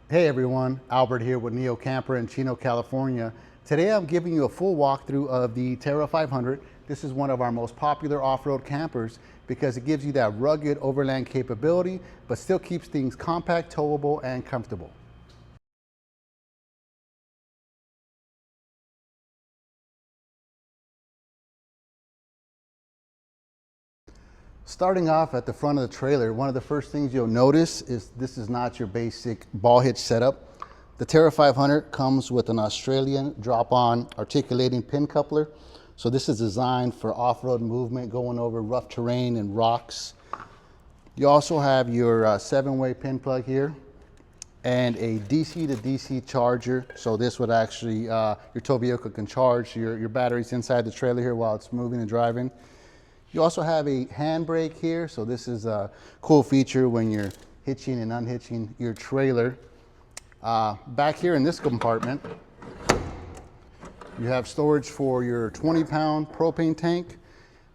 Hey everyone, Albert here with Neo Camper in Chino, California. Today I'm giving you a full walkthrough of the Terra 500. This is one of our most popular off-road campers because it gives you that rugged overland capability, but still keeps things compact, towable, and comfortable. Starting off at the front of the trailer, one of the first things you'll notice is this is not your basic ball hitch setup. The Terra 500 comes with an Australian drop-on articulating pin coupler. So this is designed for off-road movement, going over rough terrain and rocks. You also have your 7-way pin plug here and a DC to DC charger. So this would actually, your tow vehicle can charge your batteries inside the trailer here while it's moving and driving. You also have a handbrake here. So this is a cool feature when you're hitching and unhitching your trailer. Back here in this compartment, you have storage for your 20-pound propane tank,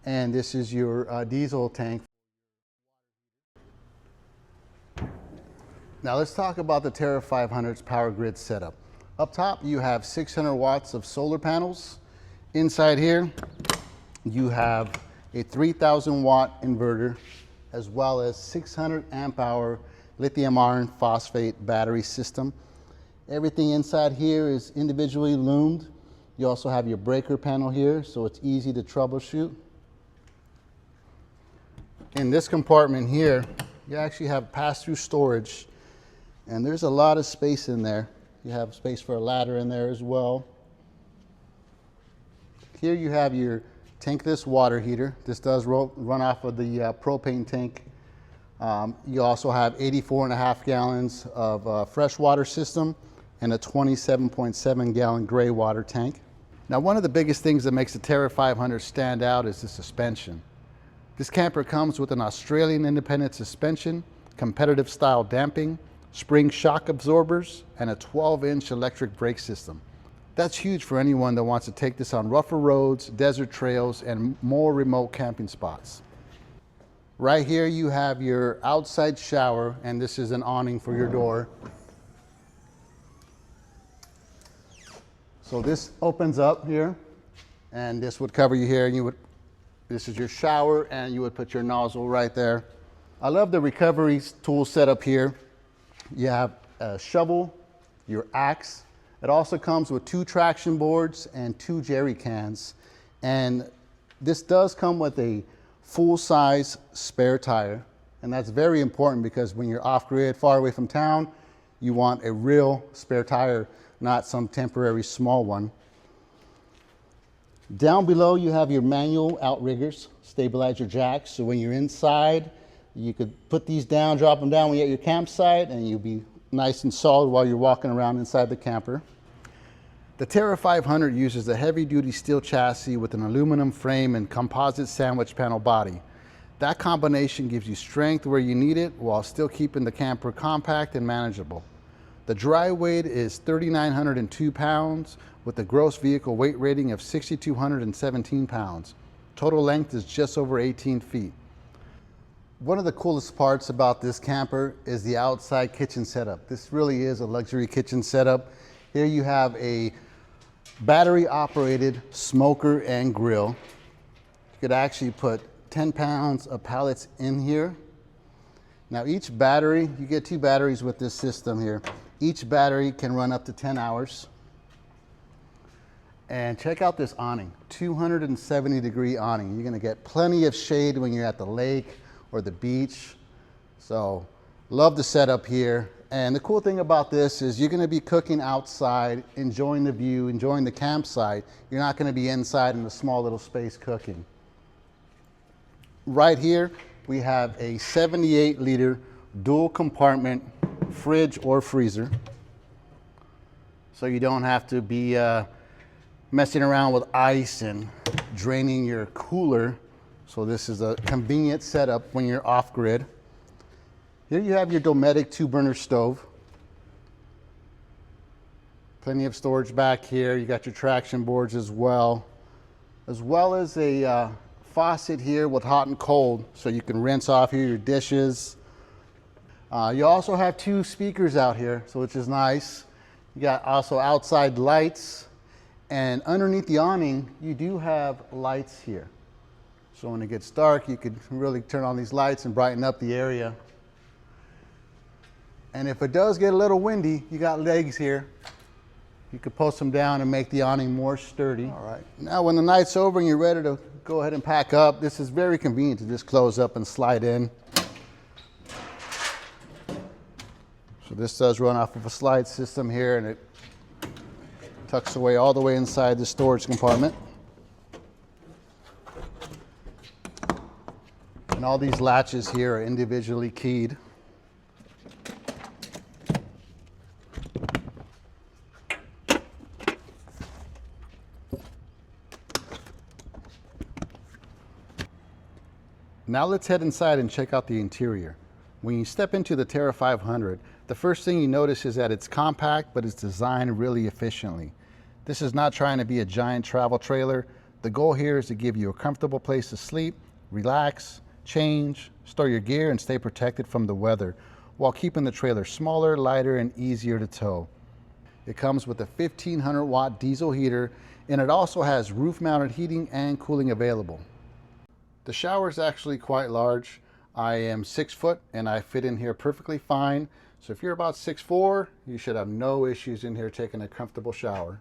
and this is your diesel tank. Now let's talk about the Terra 500's power grid setup. Up top, you have 600 watts of solar panels. Inside here, you have a 3,000 watt inverter, as well as 600 amp hour lithium iron phosphate battery system. Everything inside here is individually loomed. You also have your breaker panel here, so it's easy to troubleshoot. In this compartment here, you actually have pass-through storage, and there's a lot of space in there. You have space for a ladder in there as well. Here you have your tankless water heater. This does run off of the propane tank. You also have 84.5 gallons of fresh water system and a 27.7 gallon gray water tank. Now, one of the biggest things that makes the Terra 500 stand out is the suspension. This camper comes with an Australian independent suspension, competitive style damping, spring shock absorbers, and a 12-inch electric brake system. That's huge for anyone that wants to take this on rougher roads, desert trails, and more remote camping spots. Right here you have your outside shower, and this is an awning for your door. So this opens up here, and this would cover you here, and this is your shower, and you would put your nozzle right there. I love the recovery tool setup here. You have a shovel, your axe. It also comes with 2 traction boards and 2 jerry cans. And this does come with a full-size spare tire. And that's very important because when you're off-grid, far away from town, you want a real spare tire, not some temporary small one. Down below, you have your manual outriggers, stabilizer jacks. So when you're inside, you could put these down, drop them down when you're at your campsite, and you'll be nice and solid while you're walking around inside the camper. The Terra 500 uses a heavy-duty steel chassis with an aluminum frame and composite sandwich panel body. That combination gives you strength where you need it while still keeping the camper compact and manageable. The dry weight is 3,902 pounds with a gross vehicle weight rating of 6,217 pounds. Total length is just over 18 feet. One of the coolest parts about this camper is the outside kitchen setup. This really is a luxury kitchen setup. Here you have a battery operated smoker and grill. You could actually put 10 pounds of pallets in here. Now each battery, you get 2 batteries with this system here. Each battery can run up to 10 hours. And check out this awning, 270-degree awning. You're gonna get plenty of shade when you're at the lake or the beach. So love the setup here. And the cool thing about this is you're gonna be cooking outside, enjoying the view, enjoying the campsite. You're not gonna be inside in a small little space cooking. Right here, we have a 78-liter dual compartment fridge or freezer. So you don't have to be messing around with ice and draining your cooler. So this is a convenient setup when you're off-grid. Here you have your Dometic 2-burner stove. Plenty of storage back here. You got your traction boards as well as a faucet here with hot and cold, so you can rinse off here your dishes. You also have 2 speakers out here, so which is nice. You got also outside lights, and underneath the awning, you do have lights here. So when it gets dark, you could really turn on these lights and brighten up the area. And if it does get a little windy, you got legs here. You could post them down and make the awning more sturdy. All right. Now when the night's over and you're ready to go ahead and pack up, this is very convenient to just close up and slide in. So this does run off of a slide system here, and it tucks away all the way inside the storage compartment. And all these latches here are individually keyed. Now let's head inside and check out the interior. When you step into the Terra 500, the first thing you notice is that it's compact, but it's designed really efficiently. This is not trying to be a giant travel trailer. The goal here is to give you a comfortable place to sleep, relax, change, store your gear, and stay protected from the weather, while keeping the trailer smaller, lighter, and easier to tow. It comes with a 1500 watt diesel heater, and it also has roof mounted heating and cooling available. The shower is actually quite large. I am 6 foot and I fit in here perfectly fine. So if you're about 6'4", you should have no issues in here taking a comfortable shower.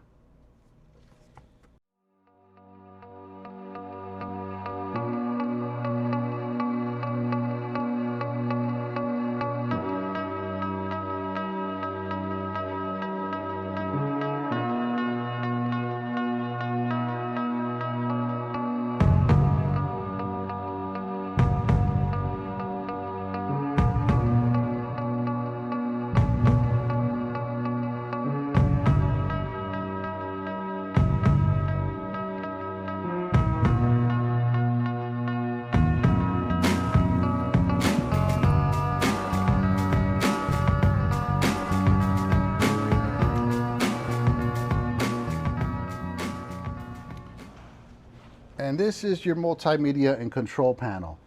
And this is your multimedia and control panel.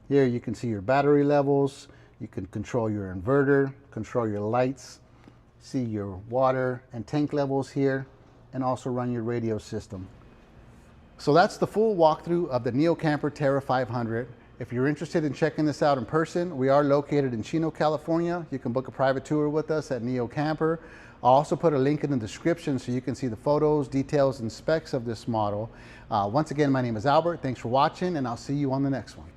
Here you can see your battery levels, you can control your inverter, control your lights, see your water and tank levels here, and also run your radio system. So that's the full walkthrough of the Neo Camper Terra 500. If you're interested in checking this out in person, we are located in Chino, California. You can book a private tour with us at Neo Camper. I'll also put a link in the description so you can see the photos, details, and specs of this model. Once again, my name is Albert. Thanks for watching, and I'll see you on the next one.